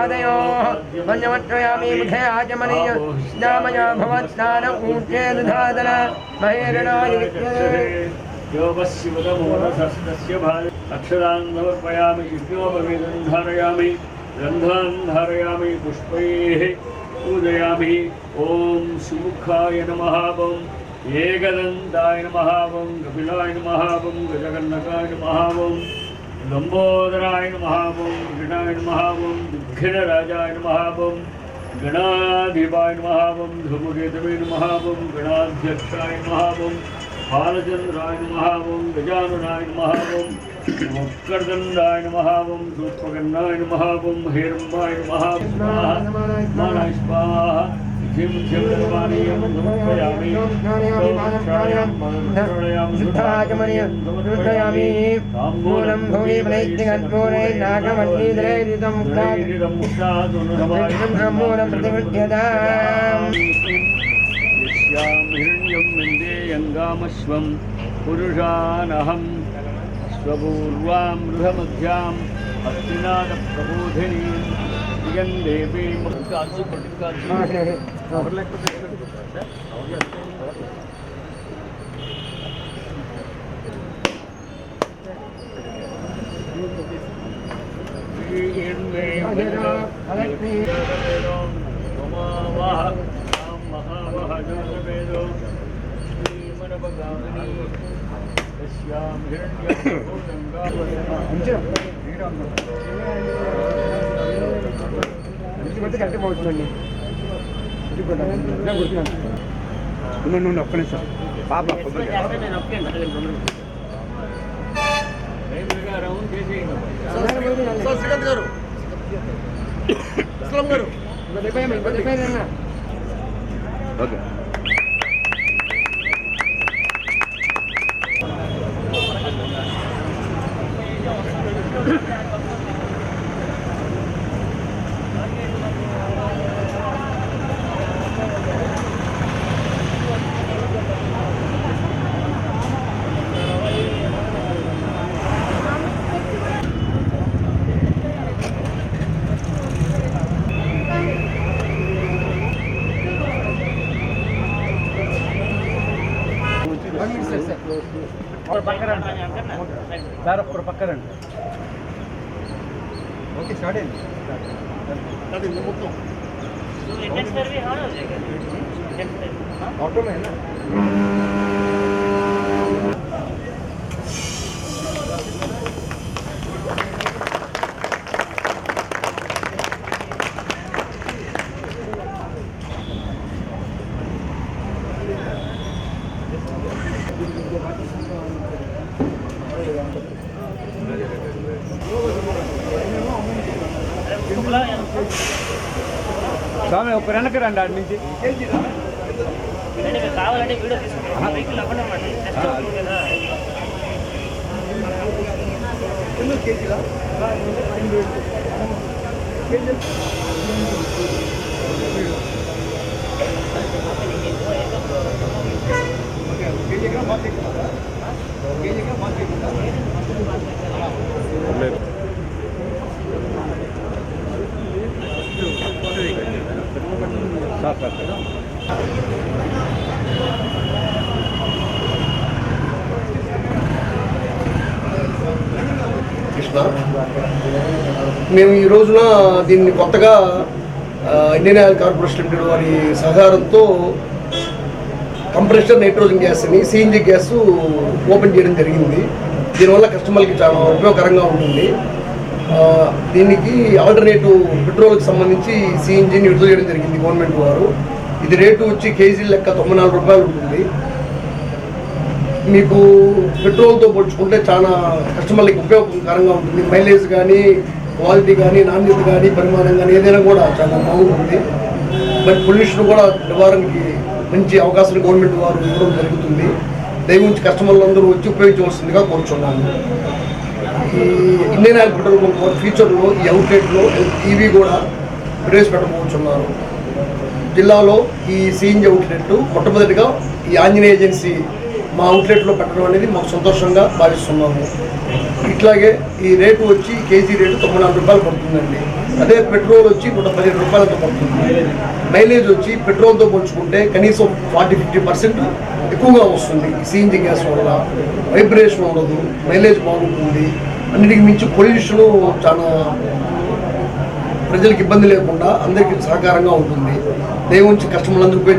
पादयोः पञ्चमत्रयामि मुखे आचमनीय स्नामया भवत्स्नान ऊर्जे दुधादन महेरणाय अक्षरान् समर्पयामि यज्ञोपवेदं धारयामि गन्धान् धारयामि पुष्पैः पूजयामि ॐ सुमुखाय नमः ॐ एकदन्ताय नमः ॐ कपिलाय नमः ॐ गजकर्णकाय नमः ॐ लम्बोदराय नमः ॐ गणाय नमः ॐ दुःखिनराजाय नमः ॐ गणाधिपाय नमः ॐ ध्रुवकेतवे नमः ॐ गणाध्यक्षाय नमः ॐ बालचंद्राय नमः ॐ गजाननाय नमः ॐ वक्रदण्डाय नमः ॐ सूत्रकर्णाय नमः ॐ हेरम्बाय नमः स्वाहा स्वाहा मूलं भूमि मूलं प्रतिगृह्यताम् हिरण्यं मन्देयङ्गामश्वं पुरुषानहं स्वपूर्वां मृधमध्यां हस्तिनादप्रबोधिनीं प्रियं देवीं ఒక్క నిమిషం పాప శ్రీకాంత్ గారు అస్లాం గారు ఓకే సార్ ఒక్కరు పక్కరండి. ఓకే స్టార్ట్ అయింది మొత్తం ఆటో में స్వామి ఒక వెనక్కి రండి ఆడి నుంచి. కావాలంటే వీడియో తీసుకుంటాం. వెహికల్ అవ్వండి మేము ఈ రోజున దీన్ని కొత్తగా ఇండియన్ ఆయిల్ కార్పొరేషన్ లిమిటెడ్ వారి సహకారంతో కంప్రెషర్ నైట్రోజన్ గ్యాస్ అని సిఎన్జి గ్యాస్ ఓపెన్ చేయడం జరిగింది. దీనివల్ల కస్టమర్కి చాలా ఉపయోగకరంగా ఉంటుంది. దీనికి ఆల్టర్నేటివ్ పెట్రోల్కి సంబంధించి సిఎన్జిని విడుదల చేయడం జరిగింది గవర్నమెంట్ వారు. ఇది రేటు వచ్చి కేజీ లెక్క 94 రూపాయలు ఉంటుంది. మీకు పెట్రోల్తో పోల్చుకుంటే చాలా కస్టమర్లకి ఉపయోగకరంగా ఉంటుంది. మైలేజ్ కానీ, క్వాలిటీ కానీ, నాణ్యత కానీ, పరిమాణం కానీ ఏదైనా కూడా చాలా బాగుంటుంది. బట్ పొల్యూషన్ కూడా నివారణకి మంచి అవకాశాన్ని గవర్నమెంట్ వారు ఇవ్వడం జరుగుతుంది. దయవుంచి కస్టమర్లందరూ వచ్చి ఉపయోగించవలసిందిగా కోరుచున్నాను. ఈ ఇండియన్ ఆయిల్ పెట్రోల్ బంక్ వారు ఫ్యూచర్లో ఈ అవుట్లెట్లో ఈవీ కూడా ప్రవేశపెట్టబోతున్నారు. జిల్లాలో ఈ సిఎన్జి అవుట్లెట్ మొట్టమొదటిగా ఈ ఆంజనేయ ఏజెన్సీ మా అవుట్లెట్లో పెట్టడం అనేది మాకు సంతోషంగా భావిస్తున్నాము. ఇట్లాగే ఈ రేటు వచ్చి కేజీ రేటు 94 రూపాయలు పడుతుందండి. అదే పెట్రోల్ వచ్చి 117 రూపాయలతో పడుతుంది. మైలేజ్ వచ్చి పెట్రోల్తో పోల్చుకుంటే కనీసం 40-50% ఎక్కువగా వస్తుంది. సిఎన్జి గ్యాస్ వల్ల వైబ్రేషన్ ఉండదు, మైలేజ్ బాగుంటుంది. అన్నిటికి మించి పొల్యూషన్ చాలా ప్రజలకు ఇబ్బంది లేకుండా అందరికీ సహకారంగా ఉంటుంది. దయవుంచి కస్టమర్లందరూ